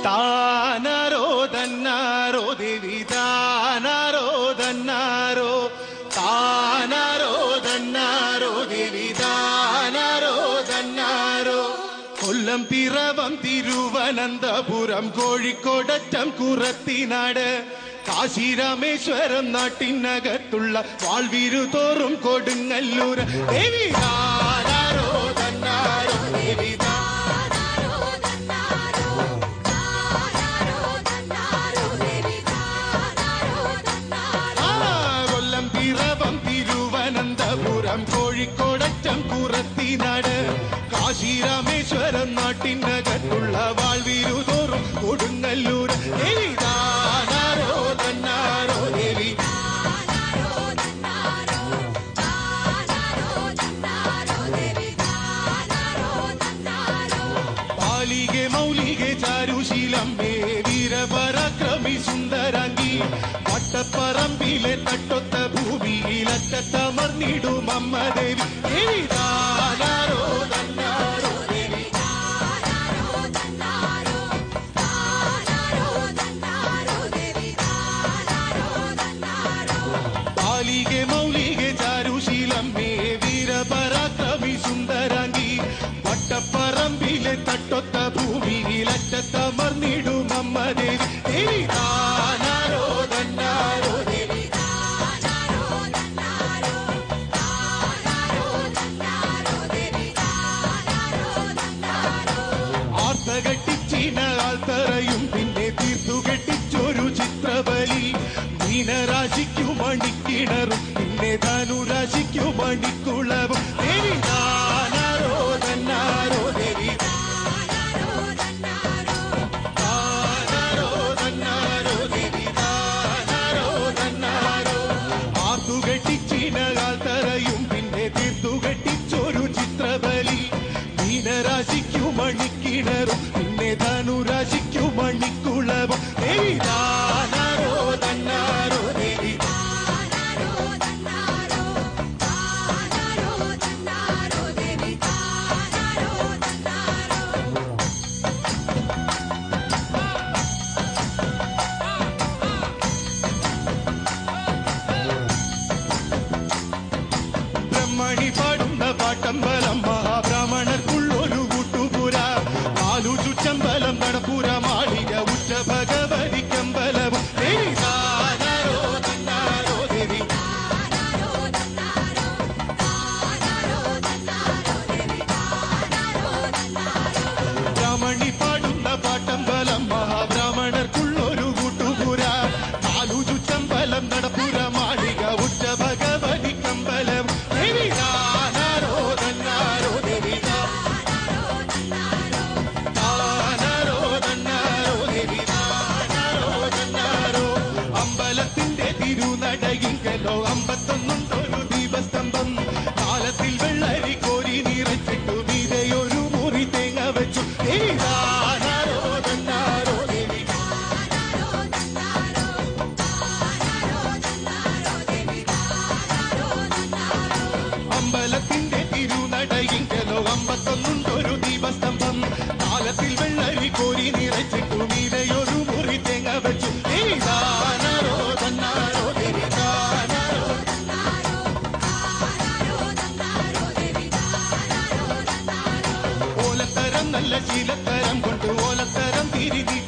താനാരോ തന്നാരോ ദേവി താനാരോ തന്നാരോ താനാരോ തന്നാരോ ദേവി താനാരോ തന്നാരോ കൊല്ലം പിറവം തിരുവനന്തപുരം കോഴിക്കോടറ്റം കുറത്തിനാട് കാശി രാമേശ്വരം നാട്ടിനകത്തുള്ള വാൾവീരു തോറും കൊടുങ്ങല്ലൂർ ദേവി താനാരോ തന്നാരോ ദേവി തിരുവനന്തപുരം കോഴിക്കോടറ്റം കുറത്തിനാട് കാശി രാമേശ്വരം നാട്ടിനകത്തുള്ള വാൾവീരു തോറും കൊടുങ്ങല്ലൂർ ദേവി താനാരോ തന്നാരോ ദേവി പാലികെ മൗലികെ ചാരുശീലമ്മേ വീരപരാക്രമി സുന്ദരാംഗി വട്ടപ്പറമ്പിലെ തട്ടൊത്ത ഭൂമിയിലറ്റമർന്നിടും അമ്മ ദേവി ദേവി താനാരോ തന്നാരോ ദേവി പാലികെ മൗലികെ ചാരുശീലമ്മേ വീരപരാക്രമി സുന്ദരാംഗി വട്ടപ്പറമ്പിലെ തട്ടൊത്ത ഭൂമിയിലറ്റമർന്നിടും അമ്മ ദേവി ദേവി താനാരോ തന്നാരോ ദേവി ആർത്തകട്ടിച്ചിനാൾത്തറയും പിന്നെ തീർത്തുകെട്ടിച്ചൊരു ചിത്രബലി മീനരാശിക്കു മണിക്കിണറും പിന്നെ ധനുരാശിക്കു മണിക്കുളവും ദേവി താനാരോ തന്നാരോ ദേവി താനാരോ തന്നാരോ ദേവി താനാരോ തന്നാരോ ആർത്തുകെട്ടിച്ചിനാൾത്തറയും പിന്നെ തീർത്തുകെട്ടിച്ചൊരു ചിത്രബലി മീനരാശിക്കു മണിക്കിണറും പിന്നെ ധനുരാശിക്കു മണിക്കുളവും ദേവി താനാരോ തന്നാരോ ദേവി ബ്രഹ്മണി പാടുന്ന പാട്ടമ്പലം മഹാബ്രാഹ്മണർക്കുള്ളൊരു കൂട്ടുപുര നാലു ചുറ്റമ്പലം നടപ്പുര മാളിക ഉറ്റ ഭഗവതിക്കമ്പലവും ദേവി താനാരോ തന്നാരോ ദേവി ബ്രാഹ്മണി പാടുന്ന പാട്ടമ്പലം മഹാബ്രാഹ്മണർക്കുള്ളൊരു കൂട്ടുപുര നാലു ചുറ്റമ്പലം നടപ്പുര മാളിക ഉറ്റ ഭഗവതിക്കമ്പലം ദേവി താനാരോ തന്നാരോ ദേവി താനാരോ തന്നാരോ ദേവി താനാരോ തന്നാരോ അമ്പലത്തിന്റെ തിരുനടയിങ്കലോ 51 ദീപസ്തംഭം കാലത്തിൽ വെള്ളരി കോരി നിറച്ചിട്ടു വീതയൊരു മുറി തേങ്ങ വെച്ചു ദേവി താനാരോ തന്നാരോ ദേവി അമ്പലത്തിന്റെ തിരുനടയിങ്കലോ 51 ദീപസ്തംഭം കാലത്തിൽ വെള്ളരി കോരി നിറച്ചിട്ടു വീതയൊരു മുറി തേങ്ങ വെച്ചു ദേവി താനാരോ തന്നാരോ ദേവി താനാരോ ഓലത്തരം നല്ല ശീലത്തരം കൊണ്ട് ഓലത്തരം തിരിതി